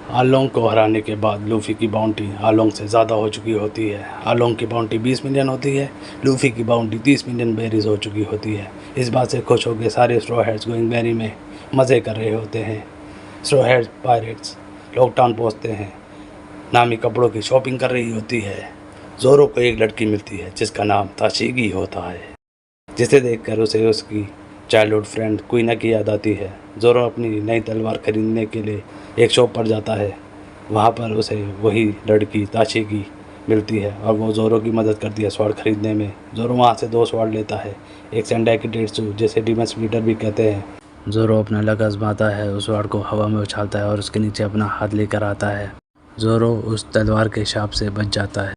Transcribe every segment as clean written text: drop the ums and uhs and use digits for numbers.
Along को हराने के बाद लूफी की बाउंटी आलोंग से ज़्यादा हो चुकी होती है। आलोंग की बाउंटी 20 मिलियन होती है, लूफी की बाउंटी 30 मिलियन बेरीज हो चुकी होती है। इस बात से खुश होकर सारे स्ट्रॉ हैट्स गोइंग मैरी में मज़े कर रहे होते हैं। स्ट्रॉ हैट्स पायरेट्स लॉकडाउन पहुँचते हैं। नामी कपड़ों की शॉपिंग कर रही होती है। ज़ोरो को एक लड़की मिलती है जिसका नाम ताशिगी होता है, जिसे देखकर उसे उसकी चाइल्डहुड फ्रेंड क्वीना की याद आती है। ज़ोरो अपनी नई तलवार खरीदने के लिए एक शॉप पर जाता है। वहाँ पर उसे वही लड़की ताशिगी मिलती है और वो ज़ोरो की मदद करती है स्वॉर्ड खरीदने में। ज़ोरो वहाँ से 2 स्वॉर्ड लेता है, एक सेंडाई डेट्सू जिसे डीमन स्प्लिटर भी कहते हैं। ज़ोरो अपना लक आजमाता है, उस स्वॉर्ड को हवा में उछालता है और उसके नीचे अपना हाथ लेकर आता है। ज़ोरो उस तलवार के शाप से बच जाता है।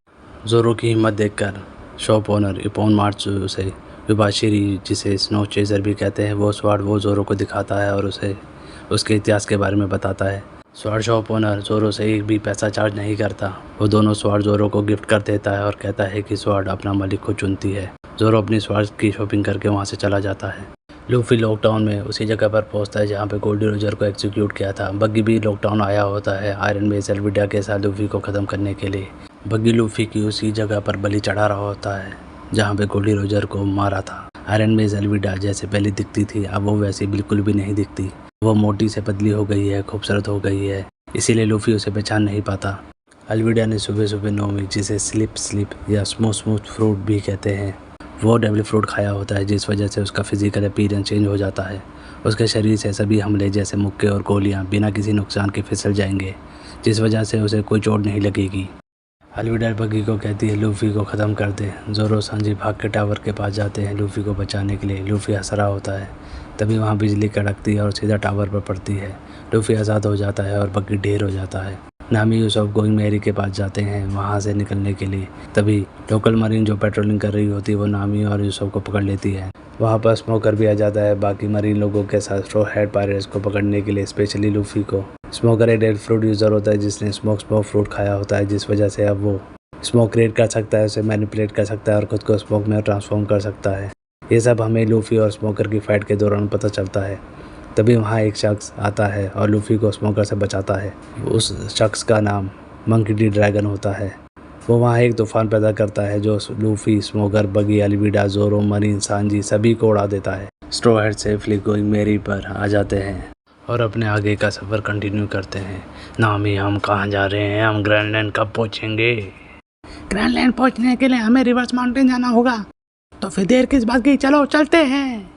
ज़ोरो की हिम्मत देखकर शॉप ओनर इपोन मार्चू उसे युबाशिरी, जिसे स्नो चेजर भी कहते हैं, वो स्वॉर्ड वो ज़ोरो को दिखाता है और उसे उसके इतिहास के बारे में बताता है। स्वॉर्ड शॉप ओनर ज़ोरो से एक भी पैसा चार्ज नहीं करता। वो दोनों स्वॉर्ड ज़ोरो को गिफ्ट कर देता है और कहता है कि स्वॉर्ड अपना मालिक को चुनती है। ज़ोरो अपनी स्वॉर्ड की शॉपिंग करके वहाँ से चला जाता है। लूफी लॉकडाउन में उसी जगह पर पहुंचता है जहां पे गोल्डी रोजर को एग्जीक्यूट किया था। बग्गी भी लॉकडाउन आया होता है आयरन बेस एल्विडा के साथ लूफी को ख़त्म करने के लिए। बग्गी लूफी की उसी जगह पर बलि चढ़ा रहा होता है जहां पे गोल्डी रोजर को मारा था। आयरन बेस एल्विडा जैसे पहले दिखती थी अब वो वैसी बिल्कुल भी नहीं दिखती। वो मोटी से पतली हो गई है, खूबसूरत हो गई है, इसीलिए लूफी उसे पहचान नहीं पाता। एल्विडा ने सुबह सुबह नोमी, जिसे स्लिप या स्मूथ फ्रूट भी कहते हैं, वो डेविल फ्रूट खाया होता है, जिस वजह से उसका फिजिकल अपीयरेंस चेंज हो जाता है। उसके शरीर से सभी हमले जैसे मुक्के और गोलियां बिना किसी नुकसान के फिसल जाएंगे, जिस वजह से उसे कोई चोट नहीं लगेगी। एल्विडा बग्गी को कहती है लूफी को ख़त्म कर दे। ज़ोरो सांजी भाग के टावर के पास जाते हैं लूफी को बचाने के लिए। लूफी हंस रहा होता है, तभी वहाँ बिजली कड़कती है और सीधा टावर पर पड़ती है। लूफी आज़ाद हो जाता है और बग्गी ढेर हो जाता है। नामी यूसुफ गोइंग मैरी के पास जाते हैं वहाँ से निकलने के लिए। तभी लोकल मरीन जो पेट्रोलिंग कर रही होती है वो नामी और यूसुफ को पकड़ लेती है। वहाँ पर स्मोकर भी आ जाता है बाकी मरीन लोगों के साथ स्ट्रॉ हैट पायरेट्स को पकड़ने के लिए, स्पेशली लूफी को। स्मोकर एक डेड फ्रूट यूज़र होता है जिसने स्मोक फ्रूट खाया होता है, जिस वजह से अब वो स्मोक क्रिएट कर सकता है, उसे मैनिपुलेट कर सकता है और ख़ुद को स्मोक में ट्रांसफॉर्म कर सकता है। ये सब हमें लूफी और स्मोकर की फ़ाइट के दौरान पता चलता है। तभी वहाँ एक शख्स आता है और लूफी को स्मोकर से बचाता है। उस शख्स का नाम मंकी डी ड्रैगन होता है। वो वहाँ एक तूफान पैदा करता है जो Luffy, Smoker, Buggy, Alvida, Zoro, marine, Sanji सभी को उड़ा देता है। Straw hat safely Going Merry पर आ जाते हैं और अपने आगे का सफ़र कंटिन्यू करते हैं। नामी, हम कहाँ जा रहे हैं? हम ग्रैंडलैंड कब पहुँचेंगे? ग्रैंडलैंड पहुँचने के लिए हमें रिवर्स माउंटेन जाना होगा, तो फिर देर किस बात की, चलो चलते हैं।